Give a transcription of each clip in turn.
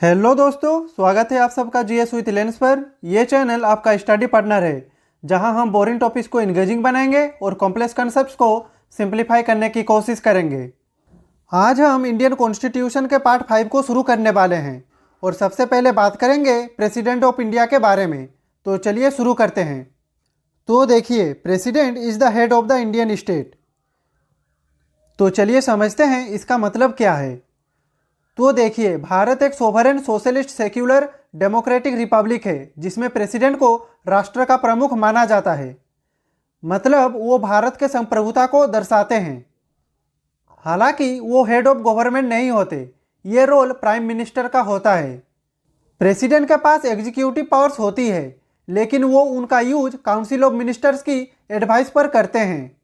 Hello दोस्तों, स्वागत है आप सबका जीएस विथ लेंस पर। यह चैनल आपका स्टडी पार्टनर है, जहां हम बोरिंग टॉपिक्स को इंगेजिंग बनाएंगे और कॉम्प्लेक्स कॉन्सेप्ट्स को सिंप्लीफाई करने की कोशिश करेंगे। आज हम इंडियन कॉन्स्टिट्यूशन के पार्ट 5 को शुरू करने वाले हैं और सबसे पहले बात करेंगे प्रेसिडेंट ऑफ इंडिया के बारे में। तो चलिए शुरू करते हैं। तो देखिए, president is the head of the Indian state. तो चलिए समझते हैं इसका मतलब क्या है। तो देखिए, भारत एक sovereign socialist secular democratic Republic है, जिसमें प्रेसिडेंट को राष्ट्र का प्रमुख माना जाता है। मतलब वो भारत के संप्रभुता को दर्शाते हैं। हालांकि वो हेड ऑफ गवर्नमेंट नहीं होते, ये रोल प्राइम मिनिस्टर का होता है। प्रेसिडेंट के पास एग्जीक्यूटिव पावर्स होती है, लेकिन वो उनका यूज काउंसिल ऑफ मिनिस्टर्स की एडवाइस पर करते हैं।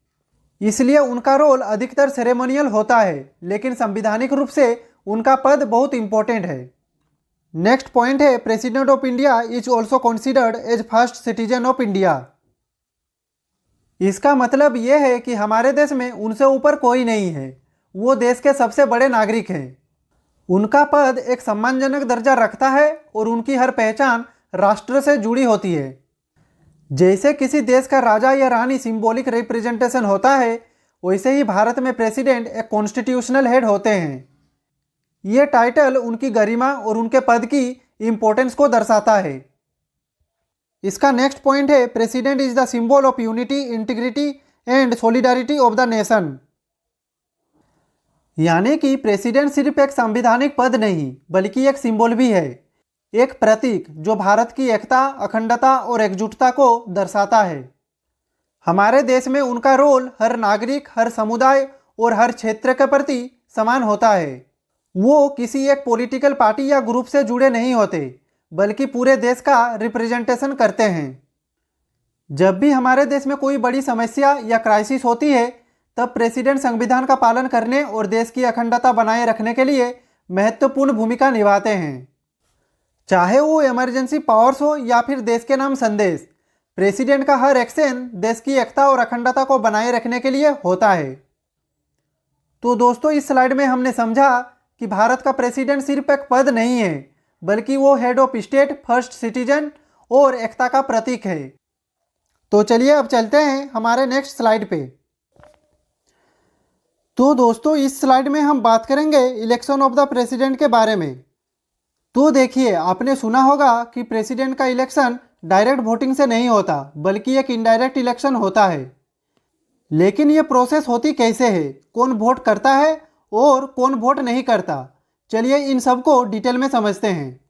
इसलिए उनका रोल अधिकतर सेरेमोनियल होता है, लेकिन संवैधानिक रूप से उनका पद बहुत इंपॉर्टेंट है। नेक्स्ट पॉइंट है, president of India is also considered as first citizen of India. इसका मतलब यह है कि हमारे देश में उनसे ऊपर कोई नहीं है, वो देश के सबसे बड़े नागरिक हैं। उनका पद एक सम्मानजनक दर्जा रखता है और उनकी हर पहचान राष्ट्र से जुड़ी होती है। जैसे किसी देश का राजा या रानी सिंबॉलिक रिप्रेजेंटेशन होता है, वैसे ही भारत में प्रेसिडेंट एक कॉन्स्टिट्यूशनल हेड होते हैं। ये टाइटल उनकी गरिमा और उनके पद की इंपॉर्टेंस को दर्शाता है। इसका नेक्स्ट पॉइंट है, president is the symbol of unity, integrity and solidarity of the nation. यानी कि प्रेसिडेंट सिर्फ एक संवैधानिक पद नहीं, बल्कि एक सिंबल भी है, एक प्रतीक जो भारत की एकता, अखंडता और एकजुटता को दर्शाता है। हमारे देश में उनका रोल हर नागरिक, हर समुदाय और हर क्षेत्र के प्रति समान होता है। वो किसी एक पॉलिटिकल पार्टी या ग्रुप से जुड़े नहीं होते, बल्कि पूरे देश का रिप्रेजेंटेशन करते हैं। जब भी हमारे देश में कोई बड़ी समस्या या क्राइसिस होती है, तब प्रेसिडेंट संविधान का पालन करने और देश की अखंडता बनाए रखने के लिए महत्वपूर्ण भूमिका निभाते हैं। चाहे वो इमरजेंसी पावर्स हो या फिर देश के नाम संदेश, प्रेसिडेंट का हर एक्शन देश की एकता और अखंडता को बनाए रखने के लिए होता है। तो दोस्तों, इस स्लाइड में हमने समझा कि भारत का प्रेसिडेंट सिर्फ एक पद नहीं है, बल्कि वो head of state, first citizen और एकता का प्रतीक है। तो चलिए अब चलते हैं हमारे नेक्स्ट स्लाइड पे। तो दोस्तों, इस स्लाइड में हम बात करेंगे इलेक्शन ऑफ द प्रेसिडेंट के बारे में। तो देखिए, आपने सुना होगा कि प्रेसिडेंट का इलेक्शन डायरेक्ट वोटिंग से नहीं होता, बल्कि एक इनडायरेक्ट इलेक्शन होता है। लेकिन ये प्रोसेस होती कैसे है, कौन वोट करता है और कौन वोट नहीं करता, चलिए इन सब को डिटेल में समझते हैं।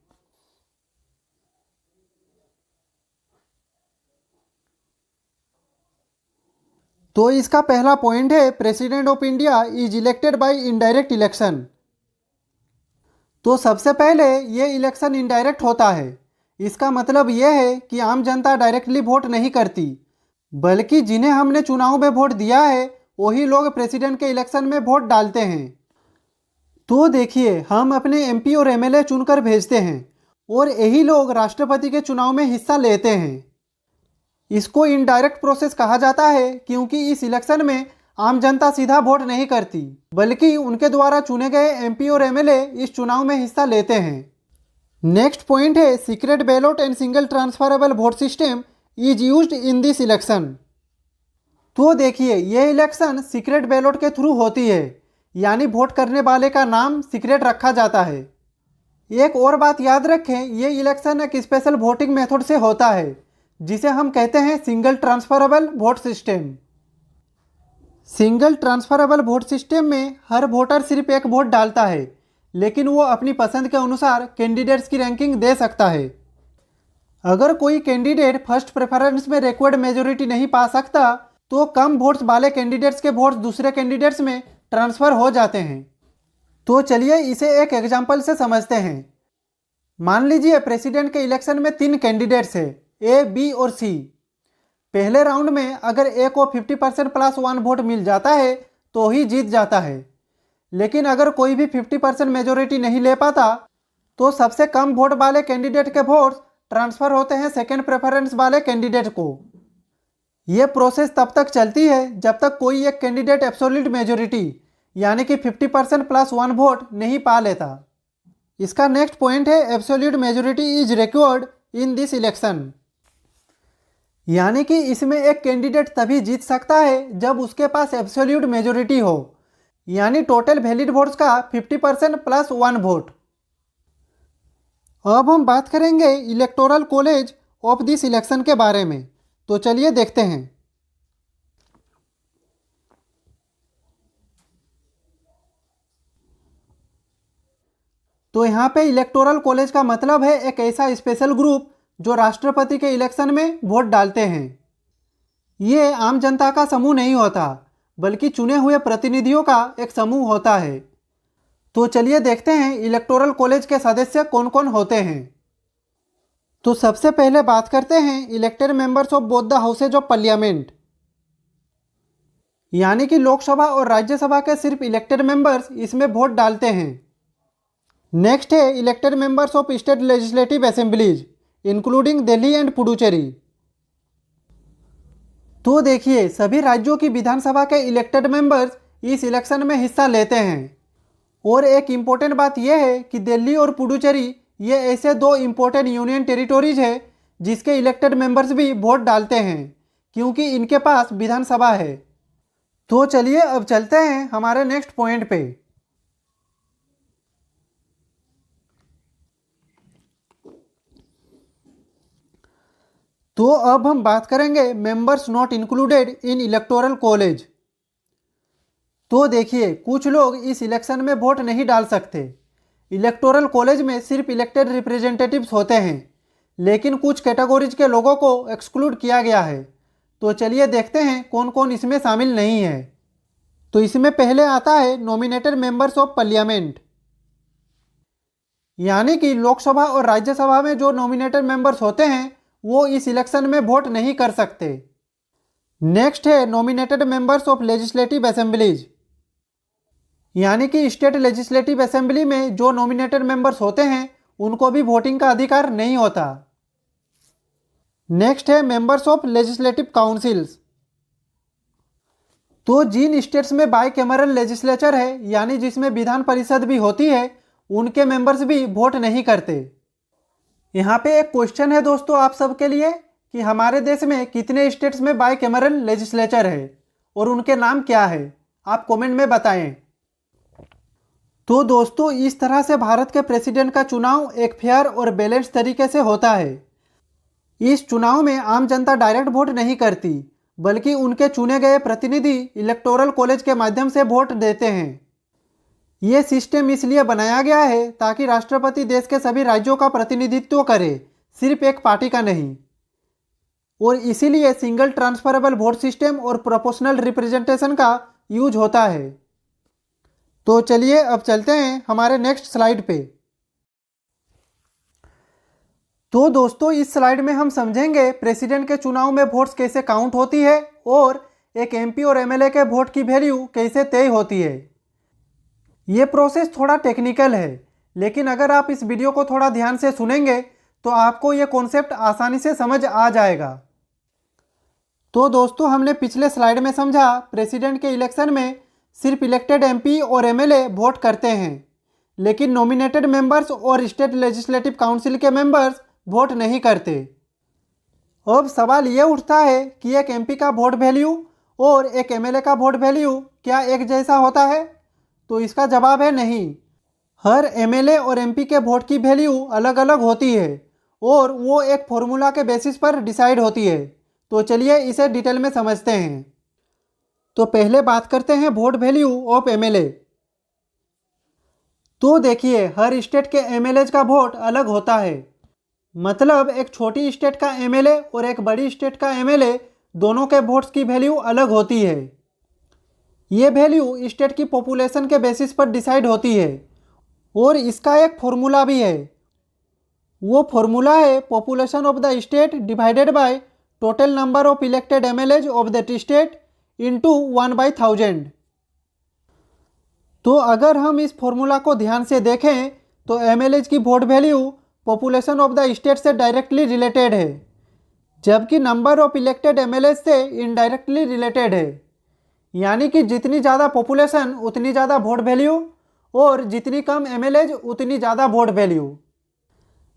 तो इसका पहला पॉइंट है, president of India is elected by indirect election. तो सबसे पहले ये इलेक्शन इनडायरेक्ट होता है। इसका मतलब यह है कि आम जनता डायरेक्टली वोट नहीं करती, बल्कि जिन्हें हमने चुनाव में वोट दिया है वही लोग प्रेसिडेंट के इलेक्शन में वोट डालते हैं। तो देखिए, हम अपने एमपी और एमएलए चुनकर भेजते हैं और यही लोग राष्ट्रपति के चुनाव में हिस्सा लेते हैं। इसको इनडायरेक्ट प्रोसेस कहा जाता है, क्योंकि इस इलेक्शन में आम जनता सीधा वोट नहीं करती, बल्कि उनके द्वारा चुने गए एमपी और एमएलए इस चुनाव में हिस्सा लेते हैं। नेक्स्ट पॉइंट है, secret ballot and single transferable vote system is used in this election. तो देखिए, यह इलेक्शन सीक्रेट बैलेट के थ्रू होती है, यानी वोट करने वाले का नाम सीक्रेट रखा जाता है। एक और बात याद रखें, ये इलेक्शन एक स्पेशल वोटिंग मेथड से होता है, जिसे हम कहते हैं single transferable vote system. Single transferable vote system में हर वोटर सिर्फ एक वोट डालता है, लेकिन वो अपनी पसंद के अनुसार कैंडिडेट्स की रैंकिंग दे सकता है। अगर कोई कैंडिडेट फर्स्ट प्रेफरेंस में रिक्वायर्ड मेजोरिटी नहीं पा सकता, तो कम वोट्स वाले कैंडिडेट्स के वोट्स दूसरे कैंडिडेट्स में ट्रांसफ़र हो जाते हैं। तो चलिए इसे एक एग्जाम्पल से समझते हैं। मान लीजिए प्रेसिडेंट के इलेक्शन में 3 कैंडिडेट्स हैं, ए, बी और सी। पहले राउंड में अगर ए को 50% प्लस 1 वोट मिल जाता है तो ही जीत जाता है। लेकिन अगर कोई भी 50% मेजोरिटी नहीं ले पाता, तो सबसे कम वोट वाले कैंडिडेट के वोट्स ट्रांसफ़र होते हैं सेकेंड प्रेफरेंस वाले कैंडिडेट को। ये प्रोसेस तब तक चलती है जब तक कोई एक कैंडिडेट एब्सोल्यूट मेजोरिटी यानी कि 50% प्लस 1 वोट नहीं पा लेता। इसका नेक्स्ट पॉइंट है absolute majority is required in this election. यानी कि इसमें एक कैंडिडेट तभी जीत सकता है जब उसके पास एब्सोल्यूट मेजोरिटी हो, यानी टोटल वैलिड वोट्स का 50% प्लस 1 वोट। अब हम बात करेंगे electoral college of this election के बारे में, तो चलिए देखते हैं। तो यहाँ पे इलेक्टोरल कॉलेज का मतलब है एक ऐसा स्पेशल ग्रुप जो राष्ट्रपति के इलेक्शन में वोट डालते हैं। ये आम जनता का समूह नहीं होता, बल्कि चुने हुए प्रतिनिधियों का एक समूह होता है। तो चलिए देखते हैं इलेक्टोरल कॉलेज के सदस्य कौन कौन होते हैं। तो सबसे पहले बात करते हैं elected members of both the houses of parliament, यानी कि लोकसभा और राज्यसभा के सिर्फ इलेक्टेड मेंबर्स इसमें वोट डालते हैं। नेक्स्ट है elected members of state legislative assemblies including Delhi and Puducherry. तो देखिए सभी राज्यों की विधानसभा के इलेक्टेड मेंबर्स इस इलेक्शन में हिस्सा लेते हैं। और एक इम्पोर्टेंट बात यह है कि दिल्ली और पुडुचेरी ये ऐसे दो इम्पोर्टेंट यूनियन टेरिटोरीज है जिसके इलेक्टेड मेंबर्स भी वोट डालते हैं, क्योंकि इनके पास विधानसभा है। तो चलिए अब चलते हैं हमारे नेक्स्ट पॉइंट पे। तो अब हम बात करेंगे members not included in electoral college. तो देखिए कुछ लोग इस इलेक्शन में वोट नहीं डाल सकते। इलेक्टोरल कॉलेज में सिर्फ इलेक्टेड रिप्रेजेंटेटिव्स होते हैं, लेकिन कुछ कैटेगरीज के लोगों को एक्सक्लूड किया गया है। तो चलिए देखते हैं कौन कौन इसमें शामिल नहीं है। तो इसमें पहले आता है नॉमिनेटेड मेंबर्स ऑफ पार्लियामेंट, यानी कि लोकसभा और राज्यसभा में जो नॉमिनेटेड मेंबर्स होते हैं वो इस इलेक्शन में वोट नहीं कर सकते। नेक्स्ट है nominated members of legislative assemblies, यानी कि स्टेट लेजिस्लेटिव असेंबली में जो नॉमिनेटेड मेंबर्स होते हैं उनको भी वोटिंग का अधिकार नहीं होता। नेक्स्ट है मेंबर्स ऑफ लेजिस्लेटिव काउंसिल्स। तो जिन स्टेट्स में बाई कैमरल लेजिस्लेचर है, यानी जिसमें विधान परिषद भी होती है, उनके मेंबर्स भी वोट नहीं करते। यहाँ पे एक क्वेश्चन है दोस्तों आप सबके लिए कि हमारे देश में कितने स्टेट्स में बाई कैमरल लेजिस्लेचर है और उनके नाम क्या है, आप कमेंट में बताएं। तो दोस्तों इस तरह से भारत के प्रेसिडेंट का चुनाव एक फेयर और बैलेंस तरीके से होता है। इस चुनाव में आम जनता डायरेक्ट वोट नहीं करती, बल्कि उनके चुने गए प्रतिनिधि इलेक्टोरल कॉलेज के माध्यम से वोट देते हैं। ये सिस्टम इसलिए बनाया गया है ताकि राष्ट्रपति देश के सभी राज्यों का प्रतिनिधित्व करे, सिर्फ एक पार्टी का नहीं। और इसीलिए सिंगल ट्रांसफरेबल वोट सिस्टम और प्रोपोर्शनल रिप्रेजेंटेशन का यूज होता है। तो चलिए अब चलते हैं हमारे नेक्स्ट स्लाइड पे। तो दोस्तों इस स्लाइड में हम समझेंगे प्रेसिडेंट के चुनाव में वोट्स कैसे काउंट होती है और एक एमपी और एमएलए के वोट की वैल्यू कैसे तय होती है। ये प्रोसेस थोड़ा टेक्निकल है, लेकिन अगर आप इस वीडियो को थोड़ा ध्यान से सुनेंगे तो आपको ये कॉन्सेप्ट आसानी से समझ आ जाएगा। तो दोस्तों हमने पिछले स्लाइड में समझा प्रेसिडेंट के इलेक्शन में सिर्फ इलेक्टेड एमपी और एमएलए वोट करते हैं, लेकिन नॉमिनेटेड मेंबर्स और स्टेट लेजिस्लेटिव काउंसिल के मेंबर्स वोट नहीं करते। अब सवाल ये उठता है कि एक एमपी का वोट वैल्यू और एक एमएलए का वोट वैल्यू क्या एक जैसा होता है? तो इसका जवाब है नहीं। हर एमएलए और एमपी के वोट की वैल्यू अलग अलग होती है और वो एक फॉर्मूला के बेसिस पर डिसाइड होती है। तो चलिए इसे डिटेल में समझते हैं। तो पहले बात करते हैं वोट वैल्यू ऑफ एमएलए। तो देखिए हर स्टेट के एमएलए का वोट अलग होता है। मतलब एक छोटी स्टेट का एमएलए और एक बड़ी स्टेट का एमएलए दोनों के वोट्स की वैल्यू अलग होती है। ये वैल्यू स्टेट की पॉपुलेशन के बेसिस पर डिसाइड होती है और इसका एक फॉर्मूला भी है। वो फॉर्मूला है population of the state divided by total number of elected MLAs of that state into 1/1000। तो अगर हम इस फॉर्मूला को ध्यान से देखें तो एमएलएज की vote value population of the state से डायरेक्टली रिलेटेड है, जबकि नंबर ऑफ इलेक्टेड एमएलए से इनडायरेक्टली रिलेटेड है। यानी कि जितनी ज़्यादा पॉपुलेशन उतनी ज़्यादा वोट वैल्यू और जितनी कम एमएलएज उतनी ज़्यादा वोट वैल्यू।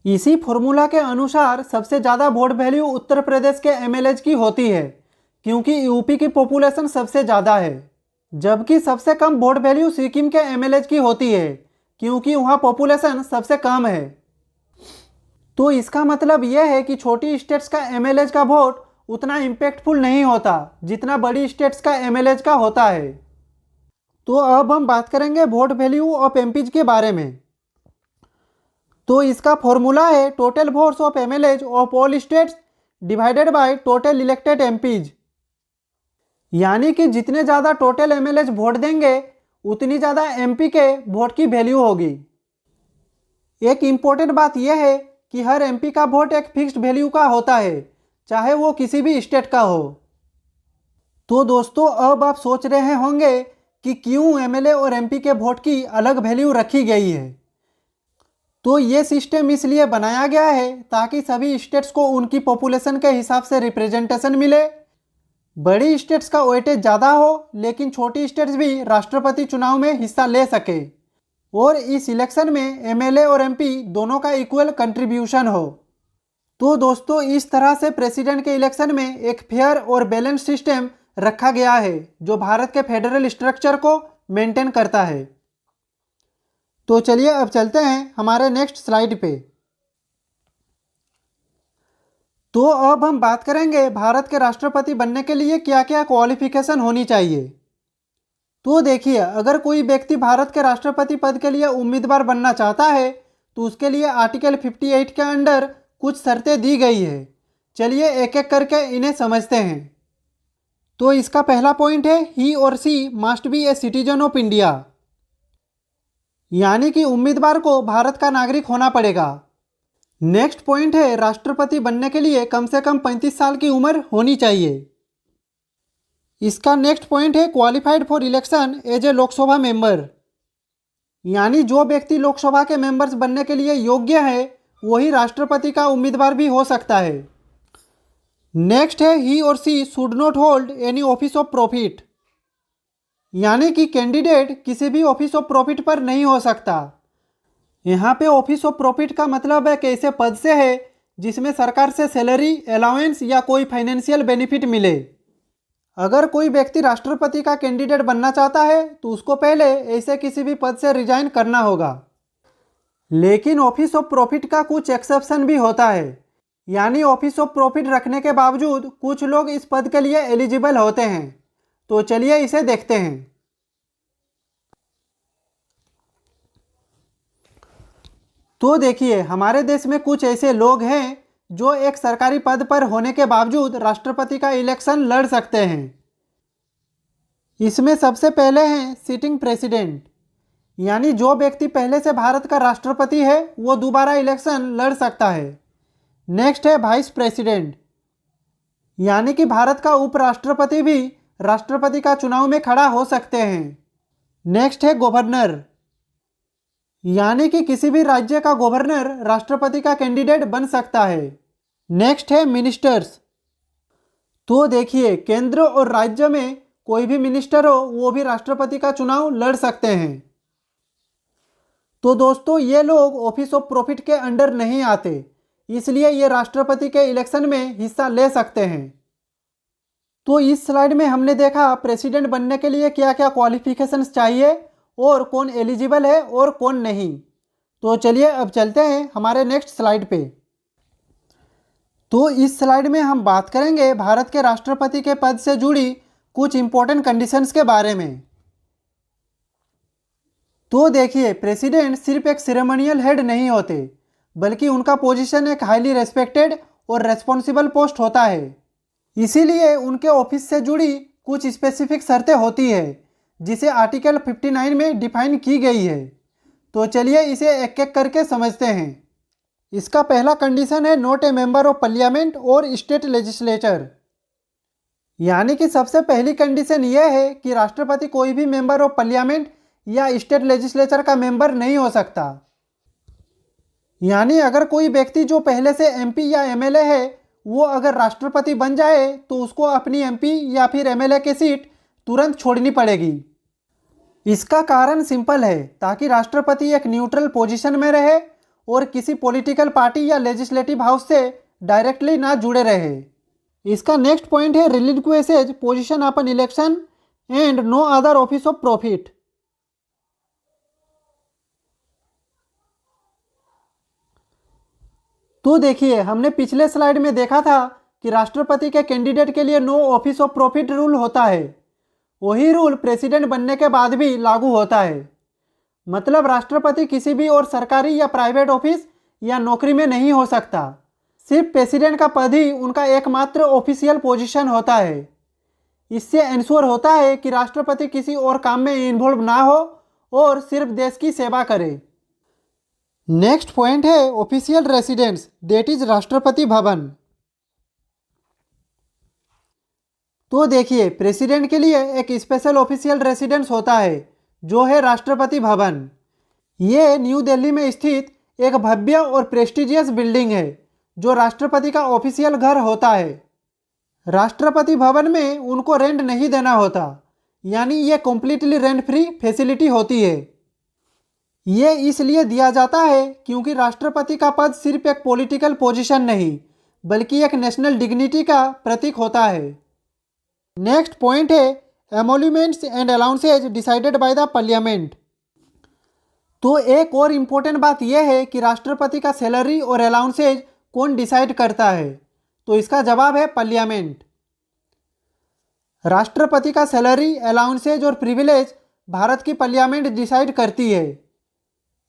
इसी फॉर्मूला के अनुसार सबसे ज़्यादा वोट वैल्यू उत्तर प्रदेश के एमएलएज की होती है, क्योंकि यूपी की पॉपुलेशन सबसे ज़्यादा है, जबकि सबसे कम वोट वैल्यू सिक्किम के एमएलएज की होती है, क्योंकि वहाँ पॉपुलेशन सबसे कम है। तो इसका मतलब यह है कि छोटी स्टेट्स का एमएलएज का वोट उतना इम्पैक्टफुल नहीं होता जितना बड़ी स्टेट्स का एमएलएज का होता है। तो अब हम बात करेंगे वोट वैल्यू ऑफ एमपीज के बारे में। तो इसका फॉर्मूला है total votes of MLAs of all states divided by total elected MPs. यानी कि जितने ज़्यादा टोटल एमएलएज वोट देंगे उतनी ज़्यादा एमपी के वोट की वैल्यू होगी। एक इम्पोर्टेंट बात यह है कि हर एमपी का वोट एक फिक्स्ड वैल्यू का होता है, चाहे वो किसी भी स्टेट का हो। तो दोस्तों अब आप सोच रहे होंगे कि क्यों एमएलए और एमपी के वोट की अलग वैल्यू रखी गई है। तो ये सिस्टम इसलिए बनाया गया है ताकि सभी स्टेट्स को उनकी पॉपुलेशन के हिसाब से रिप्रेजेंटेशन मिले। बड़ी स्टेट्स का वेटेज ज़्यादा हो लेकिन छोटी स्टेट्स भी राष्ट्रपति चुनाव में हिस्सा ले सके और इस इलेक्शन में एमएलए और एमपी दोनों का इक्वल कंट्रीब्यूशन हो। तो दोस्तों इस तरह से प्रेसिडेंट के इलेक्शन में एक फेयर और बैलेंस सिस्टम रखा गया है जो भारत के फेडरल स्ट्रक्चर को मेंटेन करता है। तो चलिए अब चलते हैं हमारे नेक्स्ट स्लाइड पे। तो अब हम बात करेंगे भारत के राष्ट्रपति बनने के लिए क्या क्या क्वालिफिकेशन होनी चाहिए। तो देखिए, अगर कोई व्यक्ति भारत के राष्ट्रपति पद के लिए उम्मीदवार बनना चाहता है तो उसके लिए आर्टिकल 58 के अंडर कुछ शर्तें दी गई है। चलिए एक एक करके इन्हें समझते हैं। तो इसका पहला पॉइंट है he or she must be a citizen of India, यानी कि उम्मीदवार को भारत का नागरिक होना पड़ेगा। नेक्स्ट पॉइंट है राष्ट्रपति बनने के लिए कम से कम 35 साल की उम्र होनी चाहिए। इसका नेक्स्ट पॉइंट है qualified for election as a Lok Sabha member, यानी जो व्यक्ति लोकसभा के मेंबर्स बनने के लिए योग्य है वही राष्ट्रपति का उम्मीदवार भी हो सकता है। नेक्स्ट है he or she should not hold any office of profit, यानी कि कैंडिडेट किसी भी ऑफिस ऑफ प्रॉफिट पर नहीं हो सकता। यहाँ पे ऑफिस ऑफ प्रॉफिट का मतलब है कि ऐसे पद से है जिसमें सरकार से सैलरी, अलाउंस या कोई फाइनेंशियल बेनिफिट मिले। अगर कोई व्यक्ति राष्ट्रपति का कैंडिडेट बनना चाहता है तो उसको पहले ऐसे किसी भी पद से रिजाइन करना होगा। लेकिन ऑफिस ऑफ प्रॉफिट का कुछ एक्सेप्शन भी होता है, यानी ऑफिस ऑफ प्रॉफिट रखने के बावजूद कुछ लोग इस पद के लिए एलिजिबल होते हैं। तो चलिए इसे देखते हैं। तो देखिए, हमारे देश में कुछ ऐसे लोग हैं जो एक सरकारी पद पर होने के बावजूद राष्ट्रपति का इलेक्शन लड़ सकते हैं। इसमें सबसे पहले हैं सिटिंग प्रेसिडेंट, यानी जो व्यक्ति पहले से भारत का राष्ट्रपति है वो दोबारा इलेक्शन लड़ सकता है। नेक्स्ट है वाइस प्रेसिडेंट, यानी कि भारत का उपराष्ट्रपति भी राष्ट्रपति का चुनाव में खड़ा हो सकते हैं। नेक्स्ट है गवर्नर, यानी कि किसी भी राज्य का गवर्नर राष्ट्रपति का कैंडिडेट बन सकता है। नेक्स्ट है मिनिस्टर्स। तो देखिए, केंद्र और राज्य में कोई भी मिनिस्टर हो वो भी राष्ट्रपति का चुनाव लड़ सकते हैं। तो दोस्तों ये लोग ऑफिस ऑफ प्रॉफिट के अंडर नहीं आते, इसलिए ये राष्ट्रपति के इलेक्शन में हिस्सा ले सकते हैं। तो इस स्लाइड में हमने देखा प्रेसिडेंट बनने के लिए क्या क्या क्वालिफिकेशंस चाहिए और कौन एलिजिबल है और कौन नहीं। तो चलिए अब चलते हैं हमारे नेक्स्ट स्लाइड पे। तो इस स्लाइड में हम बात करेंगे भारत के राष्ट्रपति के पद से जुड़ी कुछ इंपॉर्टेंट कंडीशंस के बारे में। तो देखिए, प्रेसिडेंट सिर्फ एक सेरेमोनियल हेड नहीं होते, बल्कि उनका पोजीशन एक हाईली रेस्पेक्टेड और रेस्पॉन्सिबल पोस्ट होता है। इसीलिए उनके ऑफिस से जुड़ी कुछ स्पेसिफिक शर्तें होती है जिसे आर्टिकल 59 में डिफाइन की गई है। तो चलिए इसे एक एक करके समझते हैं। इसका पहला कंडीशन है not a member of parliament और स्टेट लेजिस्लेचर, यानी कि सबसे पहली कंडीशन यह है कि राष्ट्रपति कोई भी मेंबर ऑफ पार्लियामेंट या स्टेट लेजिस्लेचर का मेंबर नहीं हो सकता। यानी अगर कोई व्यक्ति जो पहले से एमपी या एमएलए है वो अगर राष्ट्रपति बन जाए तो उसको अपनी एमपी या फिर एमएलए की सीट तुरंत छोड़नी पड़ेगी। इसका कारण सिंपल है, ताकि राष्ट्रपति एक न्यूट्रल पोजीशन में रहे और किसी पॉलिटिकल पार्टी या लेजिस्लेटिव हाउस से डायरेक्टली ना जुड़े रहे। इसका नेक्स्ट पॉइंट है relinquishes position upon election and no other office of profit. तो देखिए, हमने पिछले स्लाइड में देखा था कि राष्ट्रपति के कैंडिडेट के लिए no office of profit rule होता है। वही रूल प्रेसिडेंट बनने के बाद भी लागू होता है। मतलब राष्ट्रपति किसी भी और सरकारी या प्राइवेट ऑफिस या नौकरी में नहीं हो सकता। सिर्फ प्रेसिडेंट का पद ही उनका एकमात्र ऑफिशियल पोजीशन होता है। इससे इंश्योर होता है कि राष्ट्रपति किसी और काम में इन्वॉल्व ना हो और सिर्फ देश की सेवा करे। नेक्स्ट पॉइंट है official residence, that is Rashtrapati Bhavan. तो देखिए, प्रेसिडेंट के लिए एक स्पेशल ऑफिशियल रेसिडेंस होता है, जो है राष्ट्रपति भवन। ये न्यू दिल्ली में स्थित एक भव्य और प्रेस्टिजियस बिल्डिंग है, जो राष्ट्रपति का ऑफिशियल घर होता है। राष्ट्रपति भवन में उनको रेंट नहीं देना होता, यानी ये कम्प्लीटली रेंट फ्री फैसिलिटी होती है। ये इसलिए दिया जाता है क्योंकि राष्ट्रपति का पद सिर्फ एक पॉलिटिकल पोजीशन नहीं, बल्कि एक नेशनल डिग्निटी का प्रतीक होता है। नेक्स्ट पॉइंट है emoluments and allowances decided by the parliament. तो एक और इम्पोर्टेंट बात यह है कि राष्ट्रपति का सैलरी और अलाउंसेज कौन डिसाइड करता है? तो इसका जवाब है पार्लियामेंट। राष्ट्रपति का सैलरी, अलाउंसेज और प्रिविलेज भारत की पार्लियामेंट डिसाइड करती है।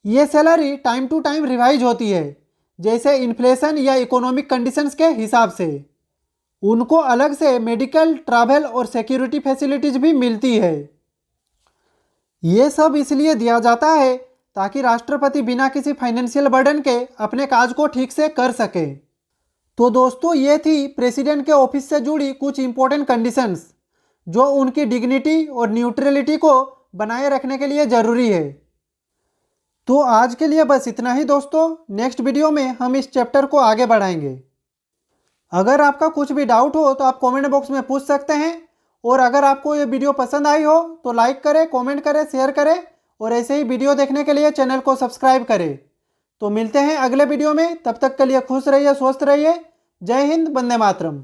ये salary time to time revise होती है, जैसे इन्फ्लेशन या इकोनॉमिक कंडीशंस के हिसाब से। उनको अलग से मेडिकल, ट्रैवल और सिक्योरिटी फैसिलिटीज भी मिलती है। ये सब इसलिए दिया जाता है ताकि राष्ट्रपति बिना किसी फाइनेंशियल बर्डन के अपने काज को ठीक से कर सके। तो दोस्तों, ये थी प्रेसिडेंट के ऑफिस से जुड़ी कुछ इंपॉर्टेंट कंडीशंस, जो उनकी डिग्निटी और न्यूट्रलिटी को बनाए रखने के लिए ज़रूरी है। तो आज के लिए बस इतना ही दोस्तों। नेक्स्ट वीडियो में हम इस चैप्टर को आगे बढ़ाएंगे। अगर आपका कुछ भी डाउट हो तो आप कमेंट बॉक्स में पूछ सकते हैं, और अगर आपको ये वीडियो पसंद आई हो तो लाइक करें, कमेंट करें, शेयर करें, और ऐसे ही वीडियो देखने के लिए चैनल को सब्सक्राइब करें। तो मिलते हैं अगले वीडियो में, तब तक के लिए खुश रहिए, स्वस्थ रहिए। जय हिंद, वंदे मातरम।